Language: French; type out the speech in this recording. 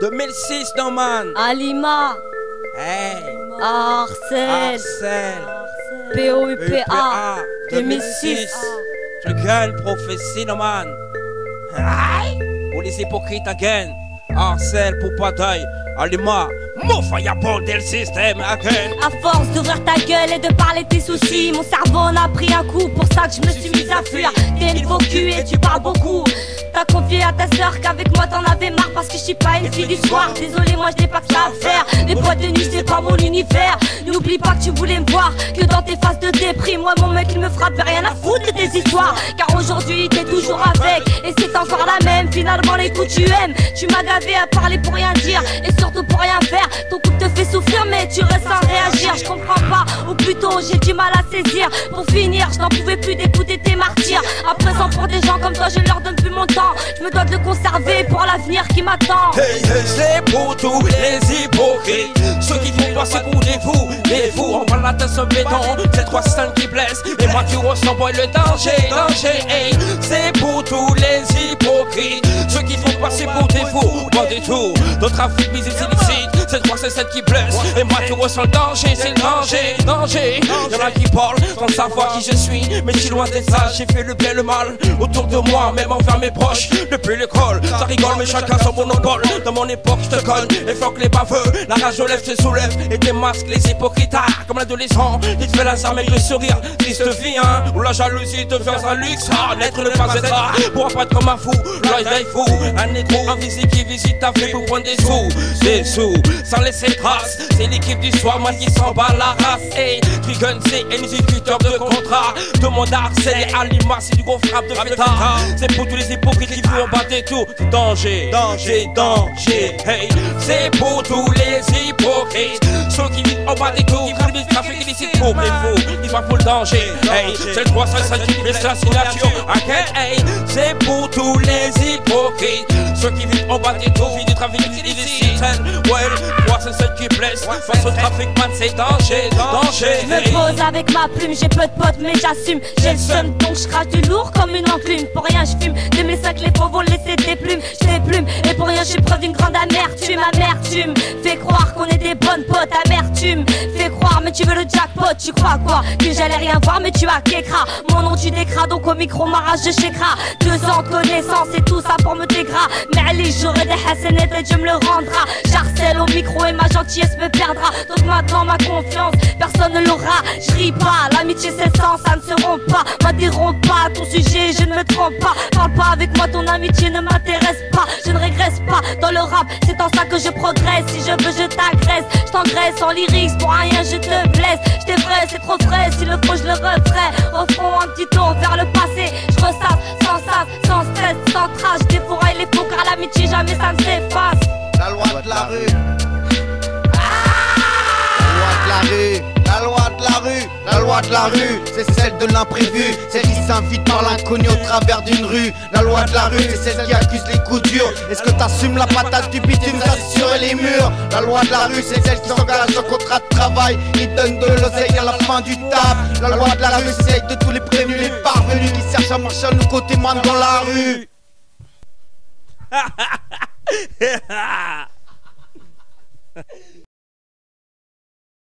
2006, non man. Alima. Hey. Arcel. POUPA. 2006. Again, prophétie, non man. Aïe. Pour les hypocrites again. Arcel pour pas d'œil. Alima. Mon fireball del système again. À force d'ouvrir ta gueule et de parler tes soucis, mon cerveau en a pris un coup, pour ça que je me suis mise à fuir. T'es une faux cul et tu parles beaucoup. T'as confié à ta soeur qu'avec moi t'en avais marre parce que je suis pas une fille du soir. Désolé, moi je n'ai pas que ça à faire. Les boîtes de nuit c'est pas mon univers. N'oublie pas que tu voulais me voir, que dans tes phases de déprime, moi mon mec il me frappe, rien à foutre de tes histoires. Car aujourd'hui t'es toujours avec et c'est encore la même. Finalement les coups tu aimes. Tu m'as gavé à parler pour rien dire et surtout pour rien faire. Ton couple te fait souffrir mais tu restes sans réagir. Je comprends pas, ou plutôt j'ai du mal à saisir. Pour finir, je n'en pouvais plus d'écouter tes martyrs. À présent pour des gens comme toi je ne leur donne plus mon temps. Je me dois de le conserver pour l'avenir qui m'attend. Hey, hey, c'est pour tous les hypocrites, ceux qui font passer pour des fous, on voit la tête se béton, c'est 3-5 qui blessent. Et moi tu ressens boy le danger, hey. C'est pour tous les hypocrites, ceux qui font passer pour des fous, pas du tout. De trafic, business illicite, c'est 3-7 qui blessent. Et moi tu ressens le danger, c'est le danger. Y'en a qui parlent sans savoir qui je suis, mais je suis loin d'être ça. J'ai fait le bien, le mal autour de moi, même envers mes proches. Depuis l'école, ça rigole mais chacun son monopole. Dans mon époque je te cogne et fuck les baveux. La rage au lèvres se soulève et démasque les hypocrites. Comme l'adolescent, il te fait la arme avec le sourire. Triste vie hein, où la jalousie devient un luxe. L'être ne pas être pour apparaître comme un fou. L'œil fou, un négro invisible qui visite ta vie pour prendre des sous, sans laisser trace. C'est l'équipe du soir, moi qui s'en bat la race. Hey, Trigun c'est un exécuteur de contrat. Demande à Arcel et Alima, c'est du gros frappe de pétard. C'est pour tous les hypocrites qui vous battre tout. Danger. Hey, c'est pour tous les hypocrites, ceux qui vivent en bas des tours, qui font du trafic illicite pour les fous, ils sont pour le danger. Hey, c'est le 305 qui blesse la signature. Hey, c'est pour tous les hypocrites, ceux qui vivent en bas des tours, qui font du trafic illicite. Ouais, 307 qui blesse, face au trafic man c'est danger. Je me pose avec ma plume, j'ai peu de potes mais j'assume. J'ai le seum donc je crache du lourd comme une enclume. Pour rien je fume, 2005 les faux vont laisser des plumes. J'ai des plumes et pour rien je suis preuve d'une grande amertume. Fais croire qu'on est des bonnes potes, amertume. Fais croire mais tu veux le jackpot, tu crois quoi? Que j'allais rien voir mais tu as qu'écra. Mon nom tu décras donc au micro ma rage je chécra. 2 ans de connaissance et tout ça pour me dégras. Mais allez j'aurai des hassanettes et Dieu me le rendra. J'harcèle au micro et ma gentillesse me perdra. Donc maintenant ma confiance personne ne l'aura. Je ris pas, l'amitié c'est sans, ça ne se rompt pas. M'interromps pas à ton sujet, je ne me trompe pas. Parle pas avec moi, ton amitié ne m'intéresse pas. Je ne régresse pas dans le rap, c'est en ça que je progresse. Si je veux je t'agresse, je t'engraisse en lyrics. Pour rien je te blesse, je t'effraie, c'est trop frais. S'il le faut je le referai. Au fond un petit tour vers le passé. Je ressasse, sans stress, sans trace. Je défouraille les faux car l'amitié jamais ça ne s'efface. La loi de la rue. La loi de la rue, la loi de la rue, c'est celle de l'imprévu, celle qui s'invite par l'inconnu au travers d'une rue. La loi de la rue, c'est celle qui accuse les coups durs. Est-ce que t'assumes la patate du bitume sur les murs? La loi de la rue, c'est celle qui s'engage en contrat de travail, qui donne de l'oseille à la fin du taf. La loi de la rue, c'est celle de tous les prévenus, les parvenus qui cherchent à marcher à nos côtés, man dans la rue.